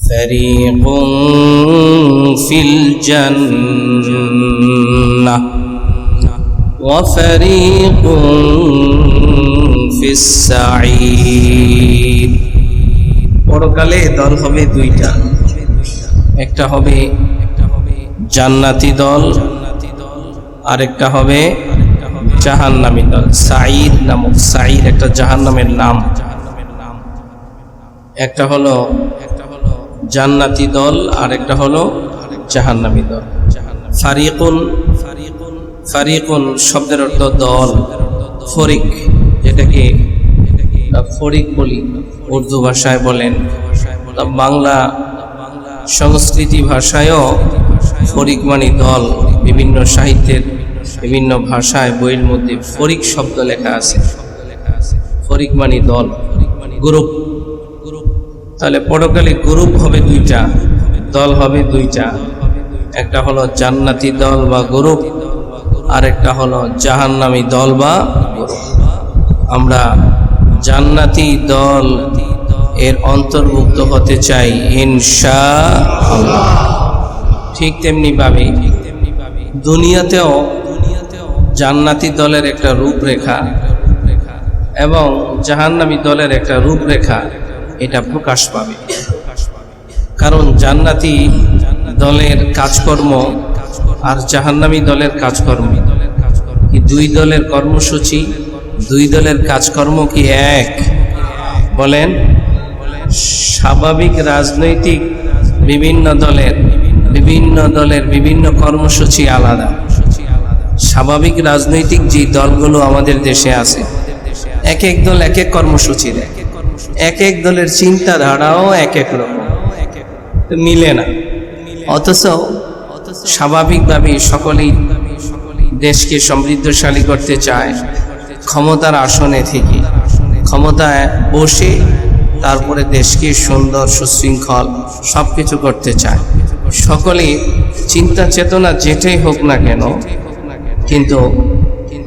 ফারিকুন feel জান্নাহ ওয়া ফারিকুন ফিস সাঈদ। পরকালে দল হবে দুইটা, একটা হবে জান্নাতি দল, আরেকটা হবে জাহান্নামী দল। সাঈদ নামক, সাঈদ একটা জাহান্নামের নাম। একটা হলো জান্নাতি দল আর একটা হলো জাহান্নামী দল। ফারিকুন, ফারিকুন শব্দের অর্থ দল, ফরিক, যেটাকে ফরিক বলি উর্দু ভাষায় বলেন, বাংলা সংস্কৃতি ভাষায়ও ফরিক মানে দল। বিভিন্ন সাহিত্যের বিভিন্ন ভাষায় বইয়ের মধ্যে ফরিক শব্দ লেখা আছে। ফরিক মানে দল, গ্রুপ। তাহলে পরকালে গ্রুপ হবে দুইটা, দল হবে দুইটা, একটা হলো জান্নাতি দল বা গ্রুপ, আর একটা হলো জাহান্নামী দল বা গ্রুপ। আমরা জান্নাতি দল এর অন্তর্ভুক্ত হতে চাই ইনশাআল্লাহ। ঠিক তেমনি ভাবে দুনিয়াতেও জান্নাতি দলের একটা রূপরেখা এবং জাহান্নামী দলের একটা রূপরেখা এটা প্রকাশ পাবে। কারণ জান্নাতি দলের কাজকর্ম আর জাহান্নামী দলের কাজকর্ম কি দুই দলের কর্মসূচি, দুই দলের কাজকর্ম কি এক? বলেন। স্বাভাবিক রাজনৈতিক বিভিন্ন দলের বিভিন্ন কর্মসূচি আলাদা। স্বাভাবিক রাজনৈতিক যে দলগুলো আমাদের দেশে আছে, এক এক দল এক এক কর্মসূচি দেয়, এক এক দলের চিন্তাধারাও এক এক রকম, মিলে না। অথচ স্বাভাবিকভাবে সকলেই দেশকে সমৃদ্ধশালী করতে চায়, ক্ষমতার আসনে থেকে ক্ষমতায় বসে তারপরে দেশকে সুন্দর সুশৃঙ্খল সব কিছু করতে চায়। সকলে চিন্তা চেতনা যেটাই হোক না কেন, কিন্তু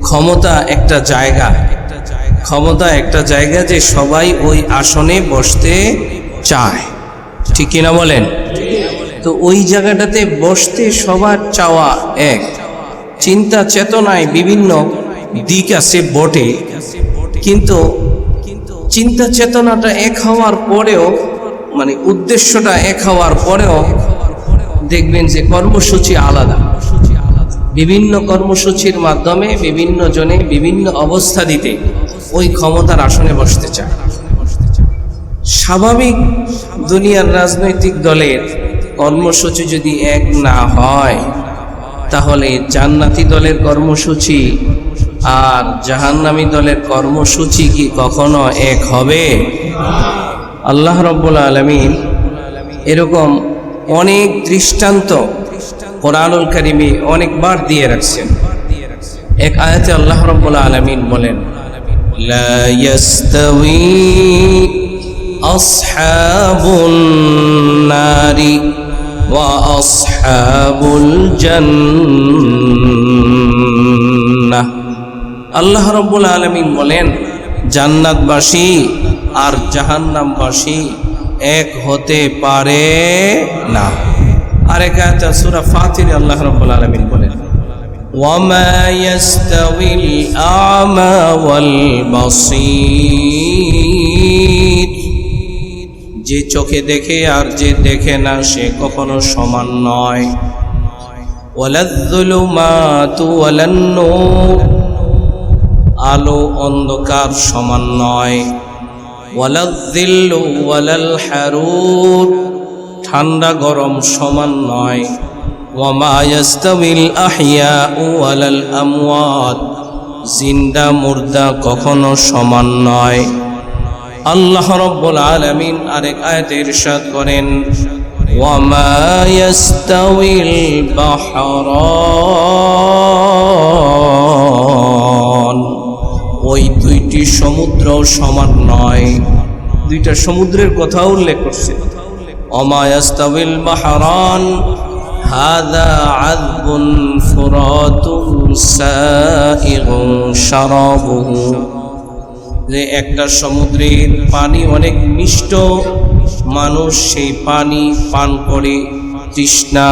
ক্ষমতা একটা জায়গা যে সবাই ওই আসনে বসতে চায়, ঠিক কিনা বলেন? তো ওই জায়গাটাতে বসতে সবার চাওয়া এক, চিন্তা চেতনায় বিভিন্ন দিক আছে বটে, কিন্তু চিন্তা চেতনাটা এক হওয়ার পরেও, মানে উদ্দেশ্যটা এক হওয়ার পরেও দেখবেন যে কর্মসূচি আলাদা। বিভিন্ন কর্মসূচির মাধ্যমে বিভিন্ন জনে বিভিন্ন অবস্থা দিতে ওই ক্ষমতার আসনে বসতে চায়। স্বাভাবিক দুনিয়ার রাজনৈতিক দলের কর্মসূচি যদি এক না হয়, তাহলে জান্নাতি দলের কর্মসূচি আর জাহান্নামী দলের কর্মসূচি কি কখনো এক হবে? আল্লাহ রাব্বুল আলামিন এরকম অনেক দৃষ্টান্ত কোরআনুল কারীমে অনেকবার দিয়ে রাখছেন। এক আয়াতে আল্লাহ রাব্বুল আলামিন বলেন, লা ইয়াস্তাউই আসহাবুন নারি ওয়া আসহাবুল জান্নাহ। আল্লাহ রাব্বুল আলামিন বলেন, জান্নাতবাসী আর জাহান্নামবাসী এক হতে পারে না। আরেক আয়াতে সূরা ফাতির আল্লাহ রাব্বুল আলামিন বলেন, ওয়ামা ইয়াস্তাউিল আ'মা ওয়াল বাসীর। যে চোখে দেখে আর যে দেখে না সে কখনো সমান নয়। ওয়ালায-যুলুমাতু ওয়ালান-নূর। আলো অন্ধকার সমান নয়। ওয়ালায-যিল্লু ওয়ালাল-হারুর। ঠান্ডা গরম সমান নয়। ওয়ামা ইয়াস্তাউিল আহইয়াউ ওয়ালাল আমওয়াত। জিন্দা মুর্দা কখনো সমান নয়। আল্লাহ রাব্বুল আলামিন আরেক আয়াতে ইরশাদ করেন, ওয়ামা ইয়াস্তাউিল বাহরান। ওই দুইটি সমুদ্র সমান নয়। দুইটা সমুদ্রের কথা উল্লেখ করছে। ওয়ামা ইয়াস্তাউিল বাহরান হাযা আযবুন ফুরাতুন সাইগুন শারাবুহু। যে একটা সমুদ্রের পানি অনেক মিষ্ট, মানুষ সেই পানি পান করে তৃষ্ণা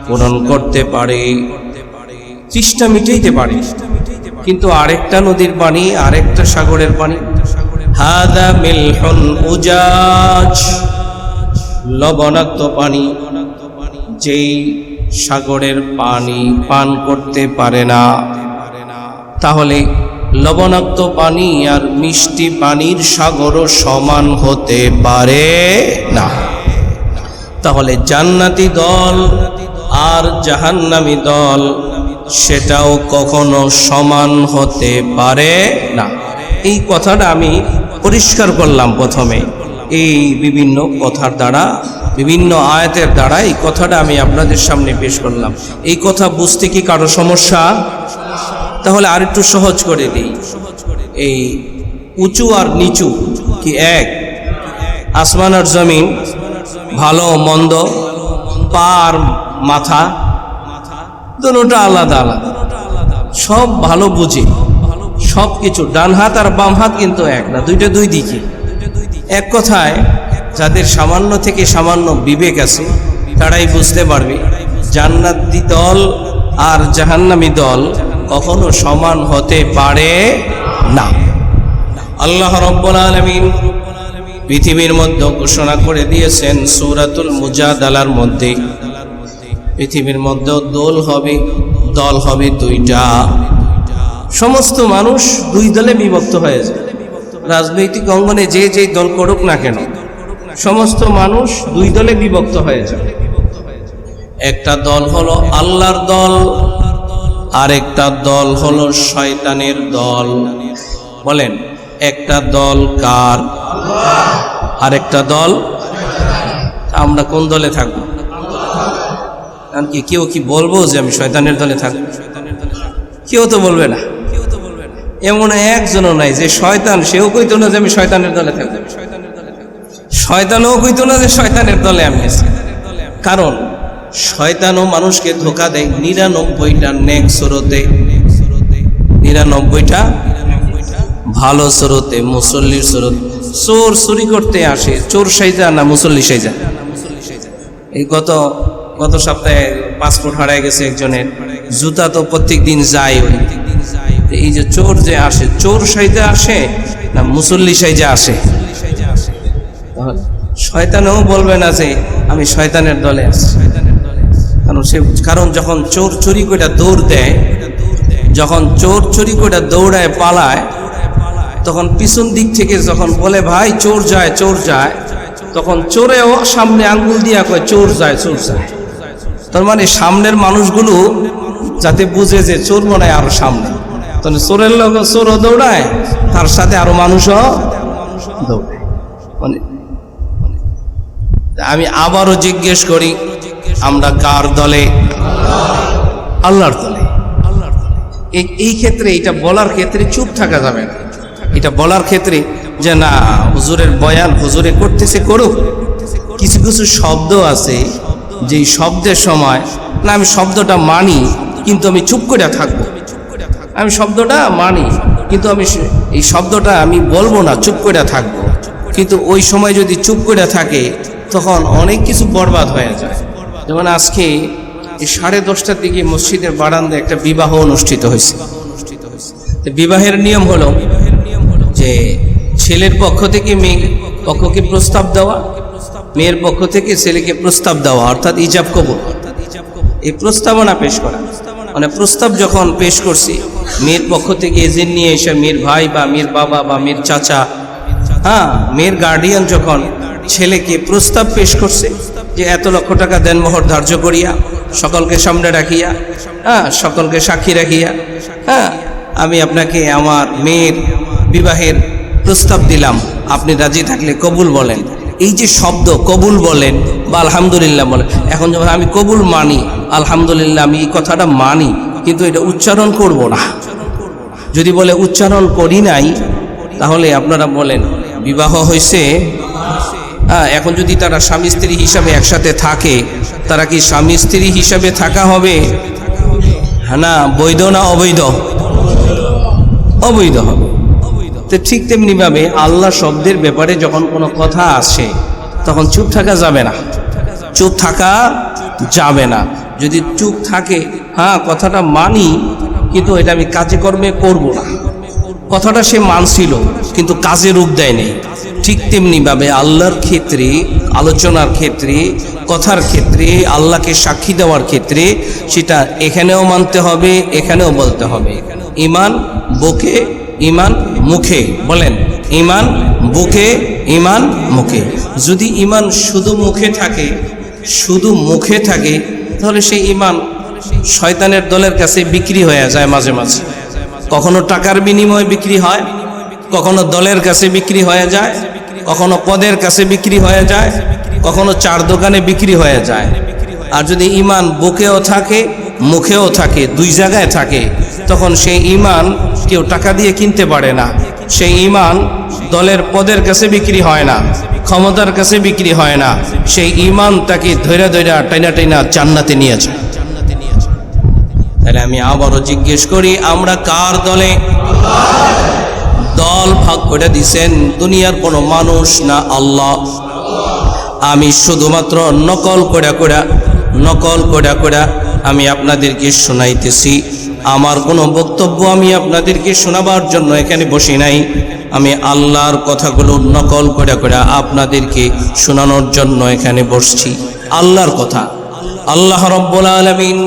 পূরণ করতে পারে, তৃষ্ণা মিটাইতে পারে। কিন্তু আরেকটা নদীর পানি, আরেকটা সাগরের পানি, হাদা মিলহুন উজাজ, লবণাক্ত পানি, যেই সাগরের পানি পান করতে পারে না। তাহলে লবণাক্ত পানি আর মিষ্টি পানির সাগরও সমান হতে পারে না। তাহলে জান্নাতি দল আর জাহান্নামী দল সেটাও কখনো সমান হতে পারে না। এই কথাটা আমি পরিষ্কার করলাম প্রথমে, এই বিভিন্ন কথার দ্বারা, বিভিন্ন আয়াতের দ্বারা এই কথাটা আমি আপনাদের সামনে পেশ করলাম। এই কথা বুঝতে কি কারো সমস্যা? তাহলে আর একটু সহজ করে দিই। এই উঁচু আর নিচু কি এক? আসমান আর জমিন, ভালো মন্দ, পা আর মাথা, দুটোটা আলাদা আলাদা। সব ভালো বুঝে, সব কিছু ডান হাত আর বাম হাত কিন্তু এক না, দুইটা দুই দিকে। এক কথায় যাদের সামান্য থেকে সামান্য বিবেক আছে তারাই বুঝতে পারবে জান্নাতি দল আর জাহান্নামী দল কখনো সমান হতে পারে না। আল্লাহ রাব্বুল আলামিন পৃথিবীর মধ্যে ঘোষণা করে দিয়েছেন সূরাতুল মুজাদালার মধ্যে, পৃথিবীর মধ্যে দল হবে দুইটা। সমস্ত মানুষ দুই দলে বিভক্ত হয়ে যায়। রাজনৈতিক অঙ্গনে যে যেই দল করুক না কেন, সমস্ত মানুষ দুই দলে বিভক্ত হয়ে যায়। একটা দল হলো আল্লাহর দল, আর একটা দল হলো শয়তানের দল। বলেন, একটা দল কার? আর একটা দল, আমরা কোন দলে থাকবো? কেউ কি বলবো যে আমি শয়তানের দলে থাকবো? কেউ তো বলবে না। এমন একজনও নাই যে শয়তান, সেও কইতো না যে আমি শয়তানের দলে থাকবো, শয়তানও কইতো না যে শয়তানের দলে আমি আছি। কারণ শয়তানও মানুষকে ধোকা দেয় 99টা নেক সুরতে, 99টা ভালো সুরতে, মুসল্লির সুরত। চোর চুরি করতে আসে, চোর সাইজা না মুসল্লি সাইজা? এই গত সপ্তাহে পাসপোর্ট হারায় গেছে একজনের, জুতা তো প্রত্যেক দিন যায়। এই যে চোর যে আসে, চোর সাইজা আসে না মুসল্লি সাইজা আসে? শয়তানও বলবে না যে আমি শয়তানের দলে আছি। কারণ যখন চোর চুরি করে দৌড় দেয়, যখন চোর চুরি করে দৌড়ায় পালায়, তখন পিছন দিক থেকে যখন বলে ভাই চোর যায় চোর যায়, তখন চোরেও সামনে আঙ্গুল দিয়া কয় চোর যায় চোর যায়। তার মানে সামনের মানুষগুলো যাতে বুঝে যে চোর মনে হয় আরো সামনে, তাহলে চোরের লোক চোরও দৌড়ায়, তার সাথে আরো মানুষও দৌড়ায়। মানে আমি আবারও জিজ্ঞেস করি, আমরা কার দলে? আল্লাহর দলে। এই ক্ষেত্রে, এটা বলার ক্ষেত্রে চুপ থাকা যাবে না। এটা বলার ক্ষেত্রে যে না হুজুরের বয়ান হুজুরে করতেছে করুক, কিছু কিছু শব্দ আছে যেই শব্দের সময় না আমি শব্দটা মানি কিন্তু আমি চুপ করে থাকবো, আমি শব্দটা মানি কিন্তু আমি এই শব্দটা আমি বলবো না, চুপ করে থাকবো। কিন্তু ওই সময় যদি চুপ করে থাকে তখন অনেক কিছু বরবাদ হয়ে যায়। যেমন আজকে এই 10:30টার দিকে মসজিদের বারান্দায় একটা বিবাহ অনুষ্ঠিত হয়েছে। বিবাহের নিয়ম হলো যে ছেলের পক্ষ থেকে মেয়ে পক্ষকে প্রস্তাব দেওয়া, মেয়ের পক্ষ থেকে ছেলেকে প্রস্তাব দেওয়া, অর্থাৎ ইজাব কবুল, এই প্রস্তাবনা পেশ করা। মানে প্রস্তাব যখন পেশ করছি, মেয়ের পক্ষ থেকে এজেন্ট নিয়ে এসে মেয়ের ভাই বা মেয়ের বাবা বা মেয়ের চাচা, মেয়ের গার্ডিয়ান যখন ছেলেকে প্রস্তাব পেশ করছে যে এত লক্ষ টাকা দেনমোহর ধার্য করিয়া, সকলকে সামনে রাখিয়া, সকলকে সাক্ষী রাখিয়া, আমি আপনাকে আমার মেয়ের বিবাহের প্রস্তাব দিলাম, আপনি রাজি থাকলে কবুল বলেন। এই যে শব্দ কবুল বলেন বা আলহামদুলিল্লাহ বলেন, এখন যখন আমি কবুল মানি, আলহামদুলিল্লাহ আমি এই কথাটা মানি, কিন্তু এটা উচ্চারণ করব না। যদি বলে উচ্চারণ করি নাই, তাহলে আপনারা বলেন বিবাহ হয়েছে। এখন যদি তারা স্বামী স্ত্রী হিসাবে একসাথে থাকে, তারা কি স্বামী স্ত্রী হিসাবে থাকা হবে? না বৈধ না অবৈধ? অবৈধ হবে। তো ঠিক তেমনি ভাবে আল্লাহ শব্দের ব্যাপারে যখন কোনো কথা আসে, তখন চুপ থাকা যাবে না, চুপ থাকা যাবে না। যদি চুপ থাকে, হ্যাঁ কথাটা মানি কিন্তু এটা আমি কাজে কর্মে করব না, কথাটা সে মানছিল কিন্তু কাজে রূপ দেয়নি। ঠিক তেমনিভাবে আল্লাহর ক্ষেত্রে, আলোচনার ক্ষেত্রে, কথার ক্ষেত্রে, আল্লাহকে সাক্ষী দেওয়ার ক্ষেত্রে সেটা এখানেও মানতে হবে, এখানেও বলতে হবে। ঈমান বুকে, ঈমান মুখে। বলেন, ঈমান বুকে, ঈমান মুখে। যদি ঈমান শুধু মুখে থাকে, শুধু মুখে থাকে, তাহলে সেই ঈমান শয়তানের দলের কাছে বিক্রি হয়ে যায় মাঝে মাঝে। কখনো টাকার বিনিময়ে বিক্রি হয়, কখনো দলের কাছে বিক্রি হয়ে যায়, কখনো পদের কাছে বিক্রি হয়ে যায়, কখনো চার দোকানে বিক্রি হয়ে যায়। আর যদি ঈমান বুকেও থাকে, মুখেও থাকে, দুই জায়গায় থাকে, তখন সেই ঈমান কেউ টাকা দিয়ে কিনতে পারে না। সেই ঈমান দলের পদের কাছে বিক্রি হয় না, ক্ষমতার কাছে বিক্রি হয় না। সেই ঈমান তাকে ধৈরা ধৈরা টাইনা টাইনা জান্নাতে নিয়ে যায়। তাহলে আমি আবারও জিজ্ঞেস করি, আমরা কার দলে? দল ভাগ করে দিছেন দুনিয়ার কোনো মানুষ না আল্লাহ। আমি শুধুমাত্র নকল করে আমি আপনাদেরকে শোনাইতেছি। আমার কোনো বক্তব্য আমি আপনাদেরকে শোনাবার জন্য এখানে বসি নাই। আমি আল্লাহর কথাগুলো নকল করে আপনাদেরকে শোনানোর জন্য এখানে বসছি। আল্লাহর কথা আল্লাহ রাব্বুল আলামিন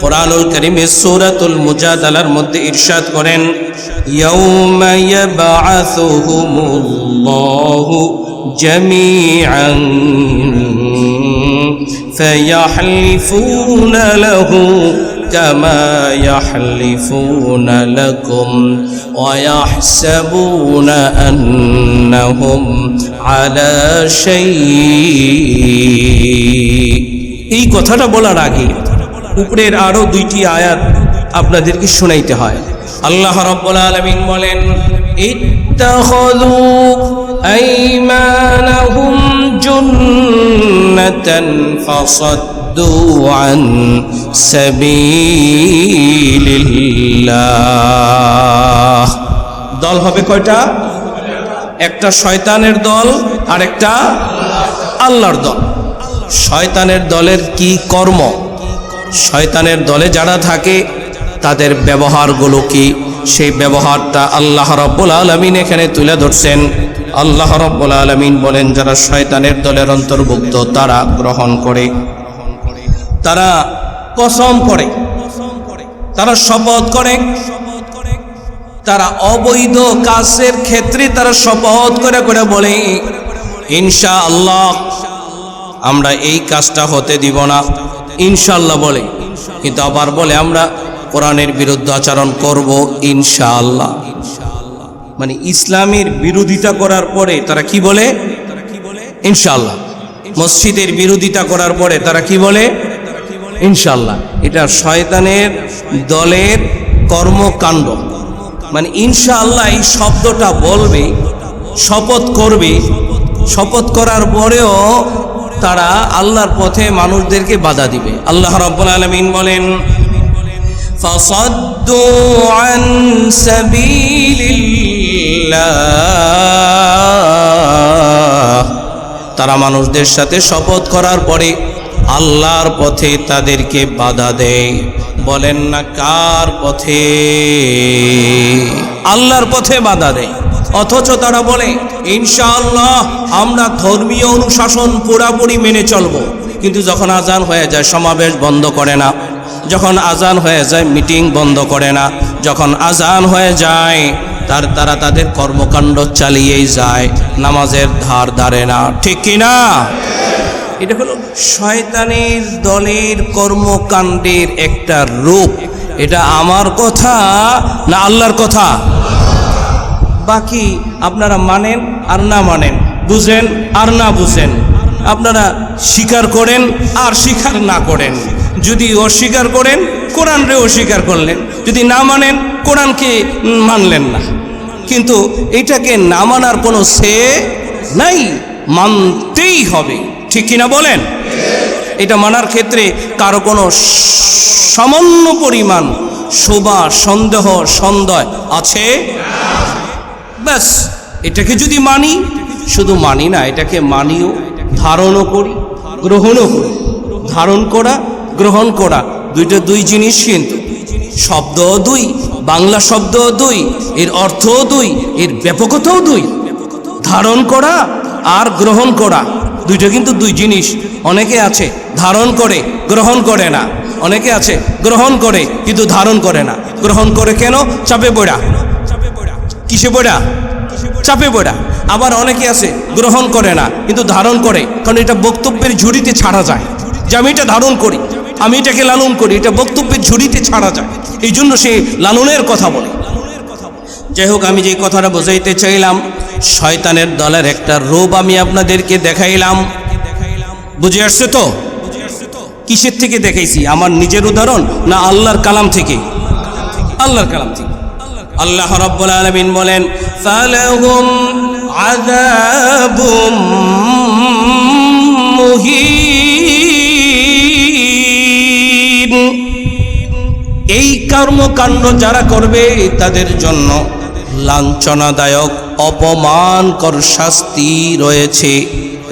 কুরআনুল কারীমের সূরাতুল মুজাদালার মধ্যে ইরশাদ করেন, ইয়াউমা ইয়াবআসুহুমুল্লাহু জামিআন ফায়াহলিফুনা লাহু কামা ইয়াহলিফুনা লাকুম ওয়া ইয়াহসাবুনা আন্নাহুম আলা শাই। এই কথাটা বলার আগে উপরের আরো দুইটি আয়াত আপনাদেরকে শোনাইতে হয়। আল্লাহ রাব্বুল আলামিন বলেন, ইত্তাখাযু আইমানাহুম জুন্নাতান ফাসাদ্দু আন সাবিলিল্লাহ। দল হবে কয়টা? একটা শয়তানের দল আর একটা আল্লাহর দল। শয়তানের দলের কি কর্ম, শয়তানের দলে যারা থাকে তাদের ব্যবহারগুলো কি, সেই ব্যবহারটা আল্লাহ রাব্বুল আলামিন এখানে তুলে ধরছেন। আল্লাহ রাব্বুল আলামিন বলেন, যারা শয়তানের দলের অন্তর্ভুক্ত তারা গ্রহণ করে, তারা কসম করে, তারা শপথ করে, তারা অবৈধ কাজের ক্ষেত্রে তারা শপথ করে বলে, ইনশাআল্লাহ আমরা এই কাজটা হতে দিব না, ইনশাআল্লাহ বলে। কিন্তু আবার বলে আমরা কোরআনের বিরুদ্ধে আচরণ করব, ইনশাআল্লাহ। মানে ইসলামের বিরোধিতা করার পরে তারা কি বলে? ইনশাআল্লাহ। মসজিদের বিরোধিতা করার পরে তারা কি বলে? ইনশাআল্লাহ। এটা শয়তানের দলের কর্মকাণ্ড। মানে ইনশাআল্লাহ এই শব্দটা বলবে, শপথ করবে, শপথ করার পরেও তারা আল্লাহর পথে মানুষদেরকে বাধা দিবে। আল্লাহ রাব্বুল আলামিন বলেন, ফাসাদ্দু আন সাবিলিল্লাহ। তারা মানুষদের সাথে শপথ করার পরে আল্লাহর পথে তাদেরকে বাধা দেয়। বলেন না কার পথে? আল্লাহর পথে বাধা দেয়। অথচ তারা বলে ইনশাআল্লাহ আমরা ধর্মীয় অনুশাসন পুরাপুরি মেনে চলব। কিন্তু যখন আজান হয়ে যায় সমাবেশ বন্ধ করে না, যখন আজান হয়ে যায় মিটিং বন্ধ করে না, যখন আজান হয়ে যায় তারা তাদের কর্মকাণ্ড চালিয়েই যায়, নামাজের ধার ধারে না। ঠিক কিনা? এটা হলো শয়তানের দলের কর্মকাণ্ডের একটা রূপ। এটা আমার কথা না আল্লাহর কথা? বাকি আপনারা মানেন আর না মানেন, বুঝেন আর না বুঝেন, আপনারা স্বীকার করেন আর স্বীকার না করেন। যদি অস্বীকার করেন কোরআনরে অস্বীকার করলেন, যদি না মানেন কোরআনকে মানলেন না। কিন্তু এটাকে না মানার কোনো সে নাই, মানতেই হবে। ঠিক কিনা বলেন? এটা মানার ক্ষেত্রে কারো কোনো সামান্য পরিমাণ শোভা সন্দেহ সন্দেহ আছে? ব্যাস এটাকে যদি মানি, শুধু মানি না, এটাকে মানিও, ধারণও করি, গ্রহণও করি। ধারণ করা, গ্রহণ করা দুইটা দুই জিনিস, কিন্তু শব্দও দুই, বাংলা শব্দও দুই, এর অর্থও দুই, এর ব্যাপকতাও দুই। ধারণ করা আর গ্রহণ করা দুইটা কিন্তু দুই জিনিস। অনেকে আছে ধারণ করে গ্রহণ করে না, অনেকে আছে গ্রহণ করে কিন্তু ধারণ করে না। গ্রহণ করে কেন? চাপে পড়া। কিসে পড়া? চাপে পড়া। আবার অনেকে আছে গ্রহণ করে না কিন্তু ধারণ করে, কারণ এটা বক্তব্যের ঝুড়িতে ছাড়া যায় যে আমি এটা ধারণ করি, আমি এটাকে লালন করি, এটা বক্তব্যের ঝুড়িতে ছাড়া যায়, এই জন্য সে লালনের কথা বলে। যাই হোক, আমি যে কথাটা বোঝাইতে চাইলাম, শয়তানের দলের একটা রূপ আমি আপনাদেরকে দেখাইলাম। বুঝে আসছে তো? কিসের থেকে দেখাইছি? আমার নিজের উদাহরণ না আল্লাহর কালাম থেকে? আল্লাহর কালাম থেকে। আল্লাহ রাব্বুল আলামিন বলেন, ফালাহুম আযাবুম মুহিন। এই কর্মকাণ্ড যারা করবে তাদের জন্য লাঞ্ছনাদায়ক অপমানকর শাস্তি রয়েছে।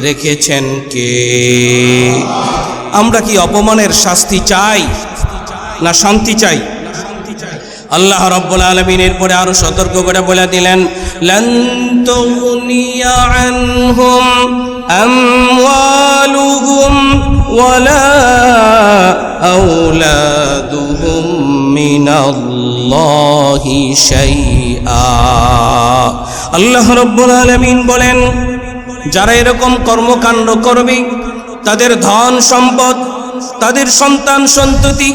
রেখেছেন কে? আমরা কি অপমানের শাস্তি চাই না শান্তি চাই? আল্লাহ রাব্বুল আলামিন এরপরে আরো সতর্ক করে বলে দিলেন, লান তুগনিয়া আনহুম আমওয়ালুহুম ওয়ালা আওলাদুহুম মিনাল্লাহি শাইআ। আল্লাহ রাব্বুল আলামিন বলেন, যারা এরকম কর্মকাণ্ড করবে তাদের ধন সম্পদ, তাদের সন্তান সন্ততি,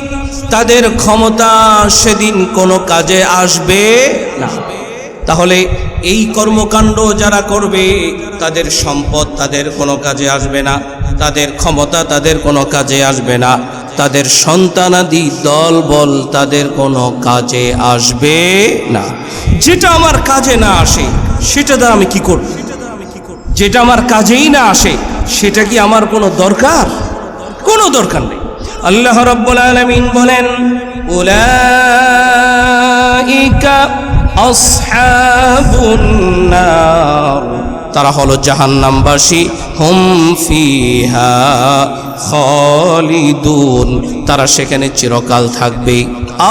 তাদের ক্ষমতা সেদিন কোনো কাজে আসবে না। তাহলে এই কর্মকাণ্ড যারা করবে তাদের সম্পদ তাদের কোনো কাজে আসবে না, তাদের ক্ষমতা তাদের কোনো কাজে আসবে না, তাদের সন্তানাদি দল বল তাদের কোনো কাজে আসবে না। যেটা আমার কাজে না আসে সেটা দ্বারা আমি কি করব? যেটা আমার কাজেই না আসে সেটা কি আমার কোনো দরকার? কোনো দরকার নেই। আল্লাহ রাব্বুল আলামিন বলেন, উলাইকা আসহাবুন নার, তারা হলো জাহান্নামবাসী। হুম ফিহা খালিদুন, তারা সেখানে চিরকাল থাকবে,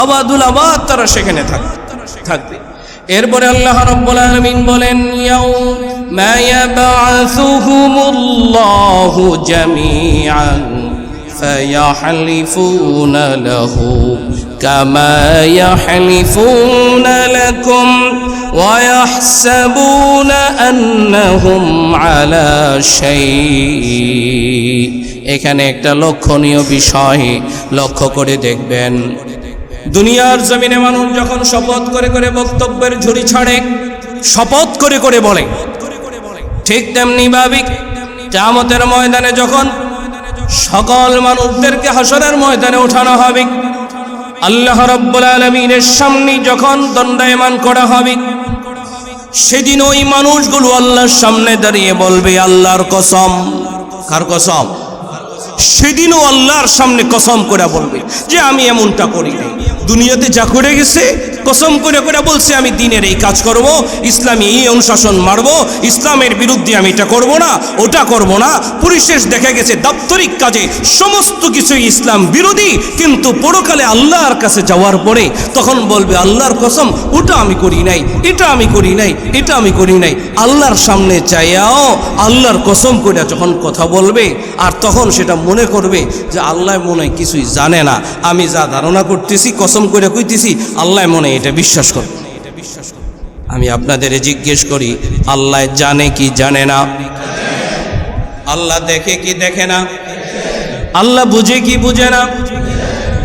আবাদুল আবাদ তারা সেখানে থাকবে। এরপরে আল্লাহ রাব্বুল আলামিন বলেন, ইয়াউমা ইয়াবআসুহুমুল্লাহু জামিআন فيحلفون له كما يحلفون لكم ويحسبون أنهم على شيء। এখানে একটা লক্ষণীয় বিষয় লক্ষ্য করে দেখবেন, দুনিয়ার জমিনে মানুষ যখন শপথ করে করে বক্তব্যের ঝুড়ি ছাড়ে, শপথ করে করে বলে, ঠিক তেমনি ভাবে কিয়ামতের ময়দানে যখন সকল মানুষদেরকে হাসরের ময়দানে ওঠানো হবে, আল্লাহ রাব্বুল আলামিনের সামনে যখন দণ্ডায়মান করা হবে, সেদিন ওই মানুষগুলো আল্লাহর সামনে দাঁড়িয়ে বলবে, আল্লাহর কসম। কার কসম? সেদিনও আল্লাহর সামনে কসম করে বলবে যে আমি এমনটা করি নাই, দুনিয়াতে যা করে গেছে কসম করে করে বলছে আমি দিনের এই কাজ করব, ইসলামী এই অনুশাসন মারব, ইসলামের বিরুদ্ধে আমি এটা করব না, ওটা করব না। পরিশেষ দেখা গেছে দাপ্তরিক কাজে সমস্ত কিছুই ইসলাম বিরোধী, কিন্তু পরকালে আল্লাহর কাছে যাওয়ার পরে তখন বলবে আল্লাহর কসম ওটা আমি করি নাই, এটা আমি করি নাই, এটা আমি করি নাই। আল্লাহর সামনে চাইয়াও আল্লাহর কসম করে যখন কথা বলবে, আর তখন সেটা মনে করবে যে আল্লাহ মনে হয় কিছুই জানে না, আমি যা ধারণা করতেছি কসম করে কইতেছি আল্লাহ মনে এটা বিশ্বাস করব। আমি আপনাদের জিজ্ঞেস করি, আল্লাহ জানে কি জানে না? আল্লাহ দেখে কি দেখে না? আল্লাহ বুঝে কি বুঝে না?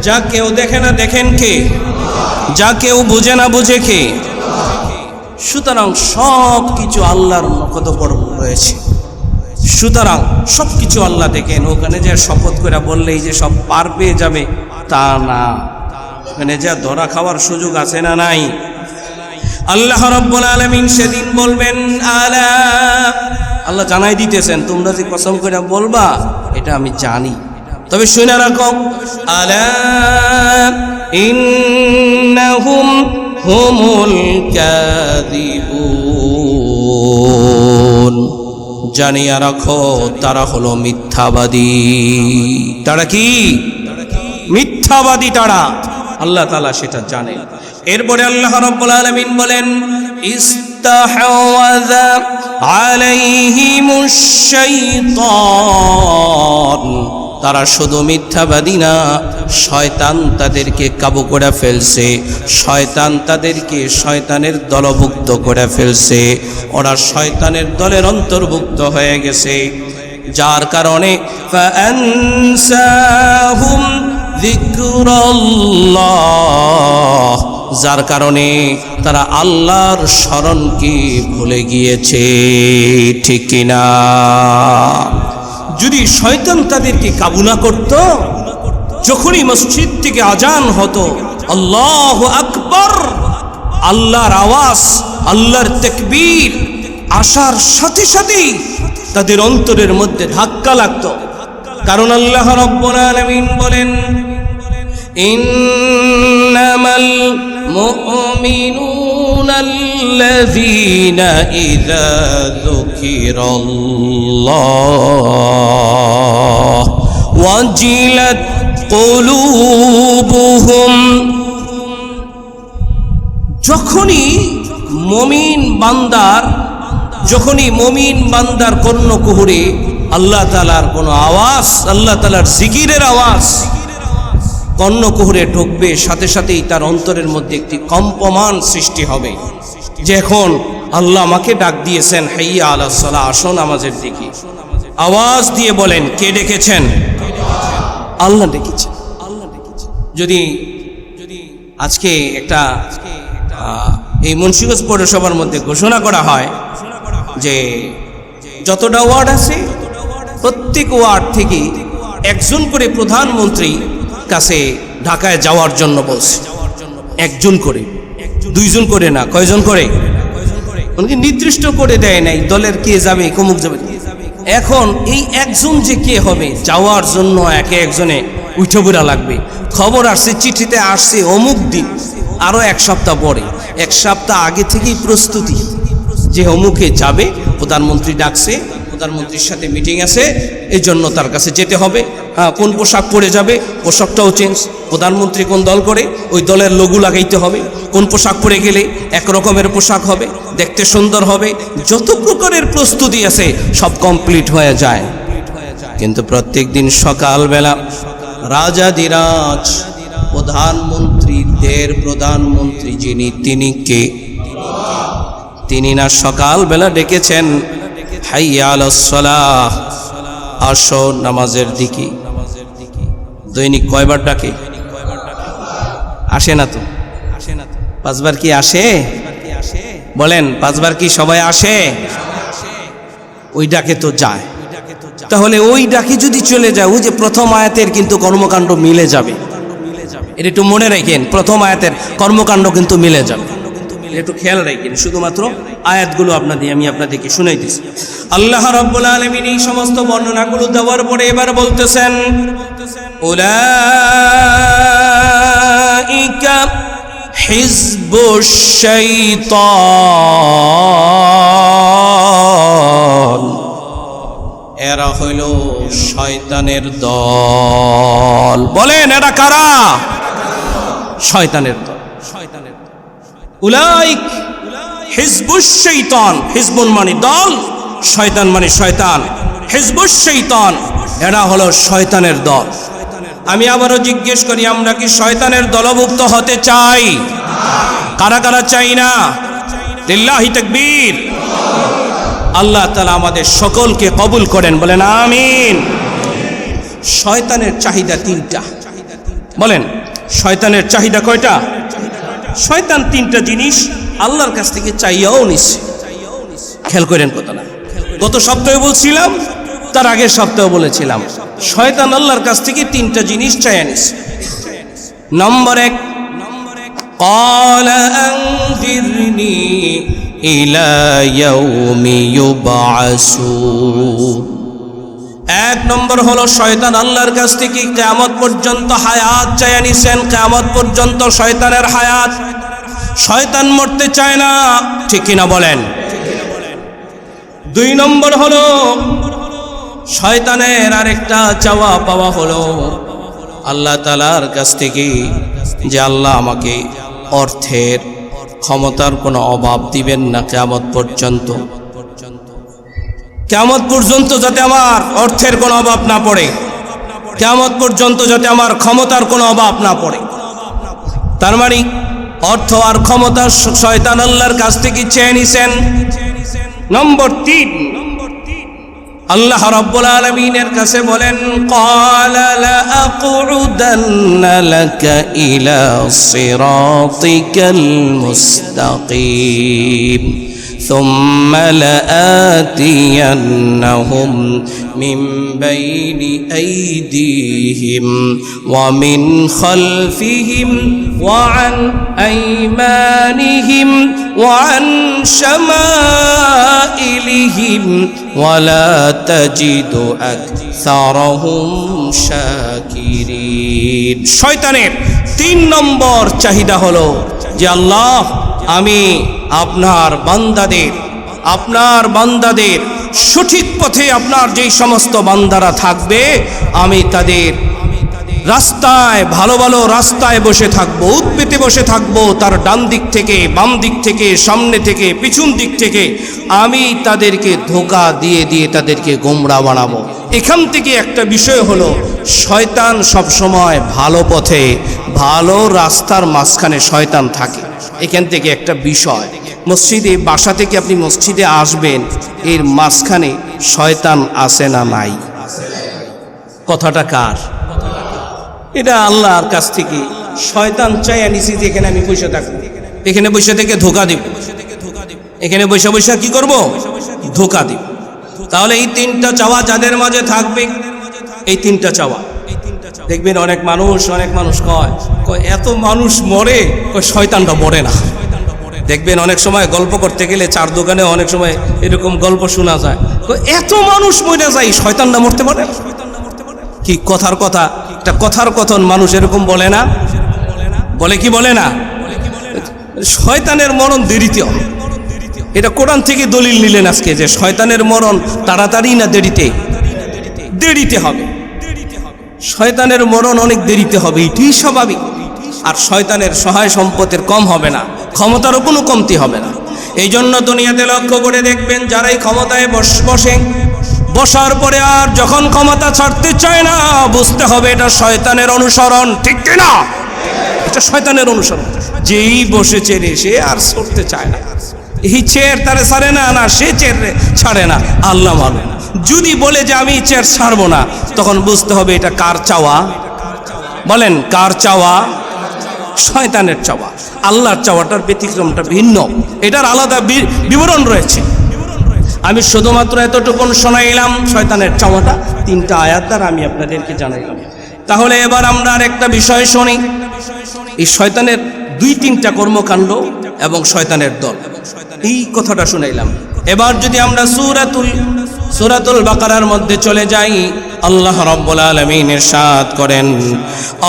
যা কেউ দেখে না দেখেন কে? যা কেউ বুঝে না বুঝে কে? সুতরাং সব কিছু আল্লাহর কত বড় রয়েছে, সুতরাং সব কিছু আল্লাহ দেখেন। ওখানে যে শপথ করে বললেই যে সব পার পেয়ে যাবে তা না, ওখানে যা ধরা খাওয়ার সুযোগ আছে না নাই? আল্লাহ রাব্বুল আলামিন সেদিন বলবেন, আলা, আল্লাহ জানাই দিতেছেন তোমরা যে কসম করে বলবা এটা আমি জানি, তবে শুনে রাখো, আলা ইন্নাহুম হুমুল কাযিবুন, জানিয়ে রাখো তারা হলো মিথ্যাবাদী। তারা কি মিথ্যাবাদী? তারা, আল্লাহ তাআলা সেটা জানেন। এরপরে আল্লাহ রাব্বুল আলামিন বলেন ইস্তাহওয়াযা আলাইহিমুশ শাইতান, তারা শুধু মিথ্যাবাদী না, শয়তান তাদেরকে কাবু করে ফেলছে, শয়তান তাদেরকে শয়তানের দলভুক্ত করে ফেলছে, ওরা শয়তানের দলের অন্তর্ভুক্ত হয়ে গেছে, যার কারণে ফাআনসাহুম যিকরাল্লাহ, যার কারণে তারা আল্লাহর স্মরণকে ভুলে গিয়েছে। ঠিক কিনা? যদি শয়তান তাদেরকে কাবু না করত, যখনই মসজিদ থেকে আজান হতো আল্লাহু আকবার, আল্লাহর আওয়াজ, আল্লাহর তাকবীর আসার সাথে সাথেই তাদের অন্তরের মধ্যে ধাক্কা লাগতো। কারণ আল্লাহ রাব্বুল আলামিন বলেন ইন্নামাল মুমিনুনাল্লাযীনা ইযা যুকিরাল্লাহ ওয়াজিলাত কুলুবুহুম, যখনই মুমিন বান্দার কর্ণকুহরে আল্লাহ তাআলার কোনো আওয়াজ, আল্লাহ তাআলার জিকিরের আওয়াজ কর্ণকুহরে ঢুকবে, সাথে সাথেই তার অন্তরের মধ্যে একটি কম্পমান সৃষ্টি হবে, যে এখন আল্লাহ আমাকে ডাক দিয়েছেন, হাইয়া আলাস সালাহ, আসো নামাজের দিকে। আওয়াজ দিয়ে বলেন, কে ডেকেছেন? আল্লাহ ডেকেছেন। যদি আজকে একটা এই মুন্সিগঞ্জ পৌরসভার মধ্যে ঘোষণা করা হয় যে যতটা ওয়ার্ড আছে প্রত্যেক ওয়ার্ড থেকে একজন করে প্রধানমন্ত্রী কাছে ঢাকায় যাওয়ার জন্য বলছে, একজন করে, দুইজন করে না, কয়জন করে? উনি নির্দিষ্ট করে দেয় নাই দলের কে যাবে, কমুক যাবে। এখন এই একজন যে কে হবে, যাওয়ার জন্য একে একজনে উঠে পড়া লাগবে। খবর আসছে, চিঠিতে আসছে অমুক দিন, আরো এক সপ্তাহ পরে, এক সপ্তাহ আগে থেকেই প্রস্তুতি যে অমুকে যাবে, প্রধানমন্ত্রী ডাকছে, প্রধানমন্ত্রীর সাথে মিটিং আছে, এই জন্য তার কাছে যেতে হবে। কোন পোশাক পরে যাবে, পোশাকটাও চেঞ্জ, প্রধানমন্ত্রী কোন দল করে ওই দলের লোগো লাগাইতে হবে, কোন পোশাক পরে গেলে এক রকমের পোশাক হবে, দেখতে সুন্দর হবে, যত প্রকারের প্রস্তুতি আছে সব কমপ্লিট হয়ে যায়। কিন্তু প্রত্যেক দিন সকালবেলা রাজাধিরাজ প্রধানমন্ত্রীদের প্রধানমন্ত্রী যিনি, তিনি কে? তিনি না সকালবেলা ডেকেছেন হাইয়া আলাস সালাহ, আসো নামাজের দিকে। দৈনিক কয়বার ডাকে? আসে না তো? পাঁচবার কি আসে? বলেন, পাঁচবার কি সবাই আসে? ওই ডাকে তো যায়। তাহলে ওই ডাকে যদি চলে যায়, ওই যে প্রথম আয়াতের কিন্তু কর্মকাণ্ড মিলে যাবে। এটা একটু মনে রাখেন, প্রথম আয়াতের কর্মকাণ্ড কিন্তু মিলে যাবে, একটু খেয়াল রাখেন। শুধুমাত্র আয়াতগুলো আমি আপনাদেরকে শুনাইতেছি। আল্লাহ রাব্বুল আলামিন এই সমস্ত বর্ণনাগুলো দেওয়ার পরে এবার বলতেছেন উলাইকা হিজবুশ শাইতান, এরা হইল শয়তানের দল। বলেন, এরা কারা? শয়তানের দল। উলাইক হিজবুশ শাইতান, হিজবুন মানে দল, শয়তান মানে শয়তান, হিজবুশ শাইতান এরা হলো শয়তানের দল। আমি আবারও জিজ্ঞেস করি, আমরা কি শয়তানের দলভুক্ত হতে চাই? কারা কারা চাই না? লিল্লাহি তাকবীর। আল্লাহ তাআলা আমাদের সকলকে কবুল করেন, বলেন আমিন। শয়তানের চাহিদা তিনটা। বলেন, শয়তানের চাহিদা কয়টা? শয়তান তিনটা জিনিস আল্লাহর কাছ থেকে চাইয়াও নিচ্ছে। খেয়াল করেন কথা না, গত সপ্তাহে বলছিলাম, তার আগের সপ্তাহে বলেছিলাম, শয়তান আল্লাহর কাছ থেকে তিনটা জিনিস চাইয়া নিচ্ছে। নম্বর এক, ক্বালা আনজিরনি ইলা ইয়াউমি ইউবআসুন। এক নম্বর হলো শয়তান আল্লাহর কাছ থেকে কিয়ামত পর্যন্ত হায়াত চাইয়া নিছেন। কিয়ামত পর্যন্ত শয়তানের হায়াত, শয়তান মরতে চায় না, ঠিক কিনা বলেন? দুই নম্বর হলো শয়তানের আরেকটা চাওয়া পাওয়া হলো আল্লাহ তাআলার কাছ থেকে যে আল্লাহ আমাকে অর্থের ক্ষমতার কোনো অভাব দিবেন না কিয়ামত পর্যন্ত। কিয়ামত পর্যন্ত যাতে আমার অর্থের কোনো অভাব না পড়ে, কিয়ামত পর্যন্ত যাতে আমার ক্ষমতার কোনো অভাব না পড়ে। তার মানে অর্থ আর ক্ষমতা শয়তান আল্লাহর কাছ থেকে চেয়ে নিছেন। নম্বর 3, আল্লাহ রাব্বুল আলামিনের কাছে বলেন ক্বালা লা আকুউদান্না লাকা ইলা সিরাতিকাল মুস্তাকিম সুম্মা লাআতিয়ান্নাহুম মিন বাইনি আইদিহিম ওয়া মিন খালফিহিম ওয়া আন আইমানিহিম ওয়া আন শামাইলিহিম ওয়া লা তাজিদু আকসারাহুম শাকিরিন। শয়তানের 3 নম্বর চাহিদা হলো যে আল্লাহ আমি আপনার বান্দাদের সঠিক পথে আপনার যেই সমস্ত বান্দারা থাকবে আমি তাদের রাস্তায় ভালো ভালো রাস্তায় বসে থাকবো, উৎপেতে বসে থাকবো, তার ডান দিক থেকে বাম দিক থেকে সামনে থেকে পিছন দিক থেকে আমি তাদেরকে ধোঁকা দিয়ে দিয়ে তাদেরকে গোমরা বানাবো। এখান থেকে একটা বিষয় হলো শয়তান সবসময় ভালো পথে ভালো রাস্তার মাঝখানে শয়তান থাকে। এখান থেকে একটা বিষয়, মসজিদে বাসা থেকে আপনি মসজিদে আসবেন, এর মাঝখানে শয়তান আছে না নাই? কথাটা কার? এটা আল্লাহর কাছ থেকে শয়তান চাইয়া নিছি যে এখানে আমি বসে থাকবো, এখানে বসে থেকে ধোঁকা দিব, এখানে বসে বসে কি করব? ধোঁকা দিব। তাহলে এই 3টা চাওয়া যাদের মাঝে থাকবে, এই 3টা চাওয়া দেখবেন অনেক মানুষ কয় এত মানুষ মরে, শয়তানটা মরে না। দেখবেন অনেক সময় গল্প করতে গেলে চার দোকানে অনেক সময় এরকম গল্প শোনা যায়, এত মানুষ মরে যায় শয়তানটা মরতে পারে না। কি কথার কথা, একটা কথার কথন মানুষ এরকম বলে না? বলে কি বলে না? শয়তানের মরণ দেরিতে হয়। এটা কোরআন থেকে দলিল নিলেন আজকে যে শয়তানের মরণ তাড়াতাড়ি না দেরিতে হবে। শয়তানের মরণ অনেক দেরিতে হবে, এটাই স্বাভাবিক। আর শয়তানের সহায় সম্পদের কম হবে না, ক্ষমতারও কোনো কমতি হবে না। এই জন্য দুনিয়াতে লক্ষ্য করে দেখবেন যারাই ক্ষমতায় বসার পরে আর যখন ক্ষমতা ছাড়তে চায় না, বুঝতে হবে এটা শয়তানের অনুসরণ, ঠিক কিনা? এটা শয়তানের অনুসরণ। যেই বসেছে রে সে আর ছড়তে চায় না, এই চেয়ার তারে ছাড়ে না, না সে চেয়ার ছাড়ে না, আল্লাহ মালুম। যদি বলে যে আমি চেয়ার ছাড়বো না, তখন বুঝতে হবে এটা কার চাওয়া? বলেন কার চাওয়া? শয়তানের চাওয়া। আল্লাহর চাওয়াটার ব্যতিক্রমটা ভিন্ন, এটার আলাদা বিবরণ রয়েছে। আমি শুধুমাত্র এতটুকুন শোনাইলাম শয়তানের চাওয়াটা, 3টা আয়াত দ্বারা আমি আপনাদেরকে জানাইলাম। তাহলে এবার আমরা আর একটা বিষয় শুনি, এই শয়তানের 2-3টা কর্মকাণ্ড এবং শয়তানের দল, এই কথাটা শুনাইলাম। এবার যদি আমরা সূরাতুল বাকারার মধ্যে চলে যাই, আল্লাহ রাব্বুল আলামিন ইরশাদ করেন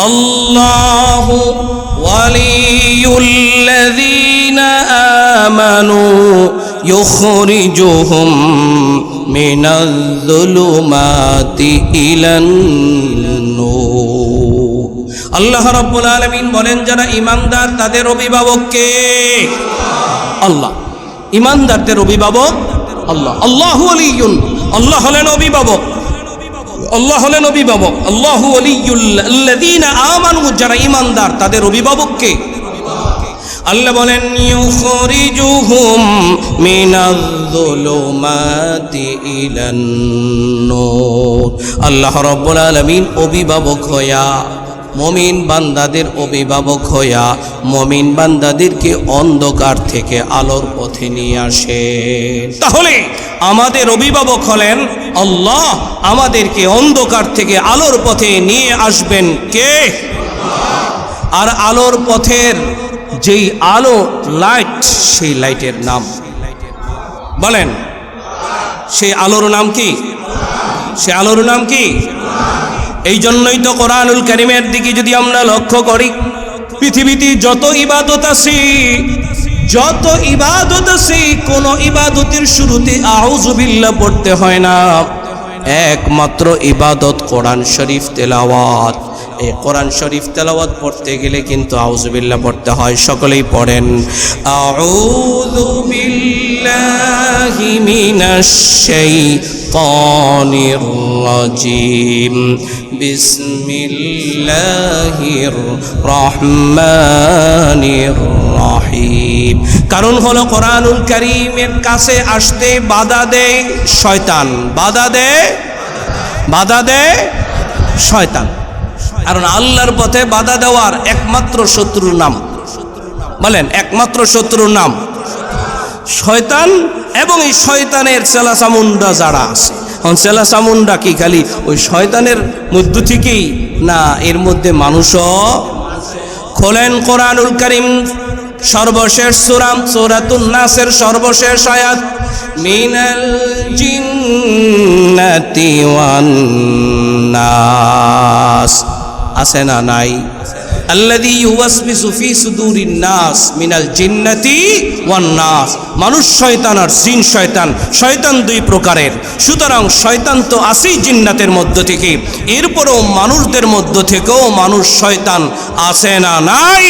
আল্লাহু ওয়ালিয়ুল্লাযীনা আমানু ইউখরিজুহুম মিনাজ-যুলুমাতি ইলান-নূর। আল্লাহ রাব্বুল আলামিন বলেন যারা ঈমানদার তাদের অভিভাবক কে? আল্লাহ। ঈমানদারদের অভিভাবক আল্লাহ। আল্লাহু ওয়ালিয়ুন, আল্লাহ হলেন অভিভাবক, আল্লাহ হলেন অভিভাবক। আল্লাহু ওয়ালিয়ুল্লাযীনা আমানু, যারা ঈমানদার তাদের অভিভাবক কে? আল্লাহ বলেন ইউখরিজুহুম মিনাজ-যুলুমাতি ইলান-নূর। আল্লাহ রাব্বুল আলামিন অভিভাবক হইয়া, মুমিন বান্দাদের অভিভাবক হইয়া মুমিন বান্দাদেরকে অন্ধকার থেকে আলোর পথে নিয়ে আসে। তাহলে আমাদের অভিভাবক হলেন আল্লাহ, আমাদেরকে অন্ধকার থেকে আলোর পথে নিয়ে আসবেন কে? আর আলোর পথের যেই আলো লাইট, সেই লাইটের নাম বলেন, সেই আলোর নাম কি? সে আলোর নাম কি? এই জন্যই তো কোরআনুল কারীমের দিকে যদি আমরা লক্ষ্য করি, পৃথিবীতে যত ইবাদত আছে যত ইবাদত আছে কোন ইবাদতের শুরুতে আউযু বিল্লাহ পড়তে হয় না, একমাত্র ইবাদত কোরআন শরীফ তেলাওয়াত। এই কোরআন শরীফ তেলাওয়াত পড়তে গেলে কিন্তু আউযু বিল্লাহ পড়তে হয়। সকলেই পড়েন, আউযু বিল্লাহি মিনাশ শাইতানির রাজিম, বিসমিল্লাহির রহমানির রহিম। কারণ হলো কোরআনুল কারীমের কাছে আসতে বাধা দেয় শয়তান, বাধা দেয় শয়তান। কারণ আল্লাহর পথে বাধা দেওয়ার একমাত্র শত্রুর নাম, বলেন একমাত্র শত্রুর নাম শয়তান। এবং এই শয়তানের চেলাচামুন্ডা যারা আছে, চেলাচামুন্ডা কি খালি ওই শয়তানের মধ্য থেকেই না, এর মধ্যে মানুষও। খোলেন কোরআনুল কারীম সর্বশেষ সূরা সূরাতুন নাসের সর্বশেষ আয়াত, মিনাল জিন্নাতি ওয়ান নাস, আছে না নাই? আল্লাযী ইউওয়াসবিসু ফি সুদুরিন নাস মিনাল জিন্নাতি ওয়ান নাস। মানুষ শয়তান আর জিন শয়তান, শয়তান দুই প্রকারের। সুতরাং শয়তান তো আছেই জিন্নাতের মধ্য থেকে, এরপরও মানুষদের মধ্য থেকেও মানুষ শয়তান আছে না নাই?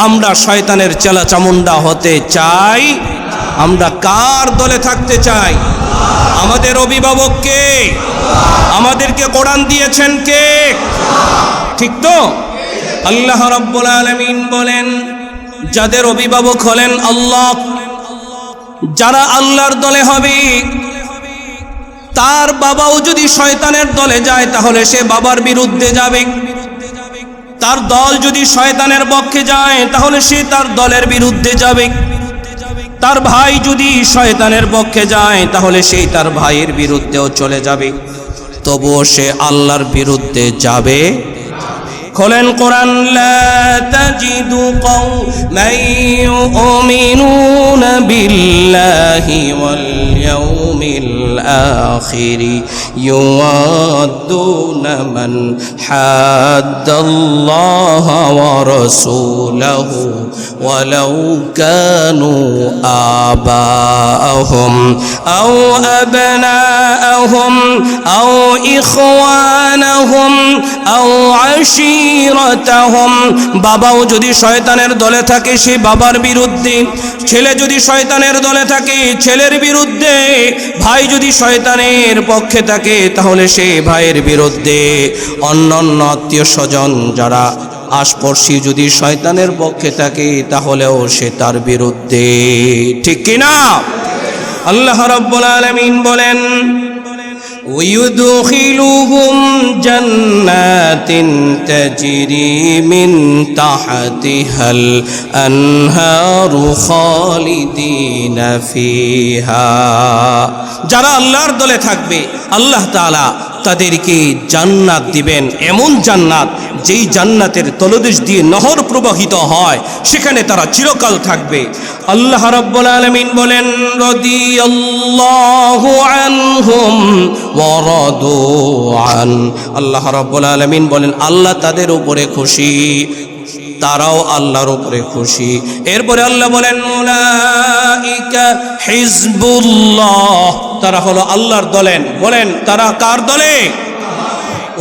আমরা শয়তানের চেলা চামুন্ডা হতে চাই? আমরা কার দলে থাকতে চাই? আমাদের অভিভাবক কে? আমাদেরকে কোরআন দিয়েছেন কে? ঠিক তো? আল্লাহ রাব্বুল আলামিন বলেন, যাদের অভিভাবক হলেন আল্লাহ, যারা আল্লাহর দলে হবে, তার বাবাও যদি শয়তানের দলে যায় তাহলে সে বাবার বিরুদ্ধে যাবে। তার দল যদি শয়তানের পক্ষে যায় তাহলে সে তার দলের বিরুদ্ধে যাবে। তার ভাই যদি শয়তানের পক্ষে যায় তাহলে সে তার ভাইয়ের বিরুদ্ধেও চলে যাবে, তবুও সে আল্লাহর বিরুদ্ধে যাবে। খোলেন কোরআন, লা তাজিদু কওমান ইউমিনুনা বিল্লাহি ওয়াল ইয়াউমিল আখির ইউআদ্দুনা মান হাদ্দাল্লাহা ওয়া রাসূলাহু ওয়ালাউ কানু আবাআহুম আও আবনাআহুম আও ইখওয়ানাহুম আও আশীরাতাহুম। বাবাও যদি শয়তানের দলে থাকে সে বাবার বিরুদ্ধে, ছেলে যদি শয়তানের দলে থাকে ছেলের বিরুদ্ধে, ভাই যদি শয়তানের পক্ষে থাকে তাহলে সে ভাইয়ের বিরুদ্ধে, অন্যান্য আত্মীয় স্বজন যারা আশপাশি যদি শয়তানের পক্ষে থাকে তাহলেও সে তার বিরুদ্ধে। ঠিক কিনা? আল্লাহ রাব্বুল আলামিন বলেন, ويدخلهم جنات تجري من تحتها الأنهار خالدين فيها। যারা আল্লাহর দলে থাকবে আল্লাহ তাআলা তাদেরকে জান্নাত দিবেন, এমন জান্নাত যেই জান্নাতের তলদেশ দিয়ে নহর প্রবাহিত হয়, সেখানে তারা চিরকাল থাকবে। আল্লাহ রাব্বুল আলামিন বলেন, রাদিয়াল্লাহু আনহুম ওয়া রাদু আন। আল্লাহ রাব্বুল আলামিন বলেন আল্লাহ তাদের উপরে খুশি, তারাও আল্লাহর উপরে খুশি। এরপরে আল্লাহ বলেন, উলাইকা হিজবুল্লাহ, তারা হলো আল্লাহর দলেন। বলেন তারা কার দলে?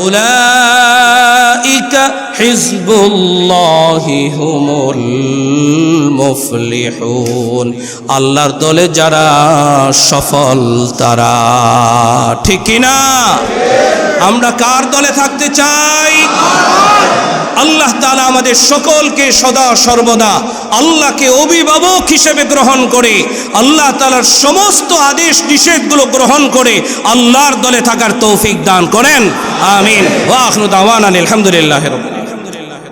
উলাইকা হিজবুল্লাহি হুমুল মুফলিহুন। আল্লাহর দলে যারা সফল তারা। ঠিক কিনা? আমরা কার দলে থাকতে চাই? আল্লাহ তাআলা আমাদের সকলকে সদা সর্বদা আল্লাহকে অভিভাবক হিসেবে গ্রহণ করে, আল্লাহ তাআলার সমস্ত আদেশ নিষেধগুলো গ্রহণ করে আল্লাহর দলে থাকার তৌফিক দান করেন। আমিন। ওয়া আখিরু দাওয়ানা আলহামদুলিল্লাহি রাব্বিল আলামিন।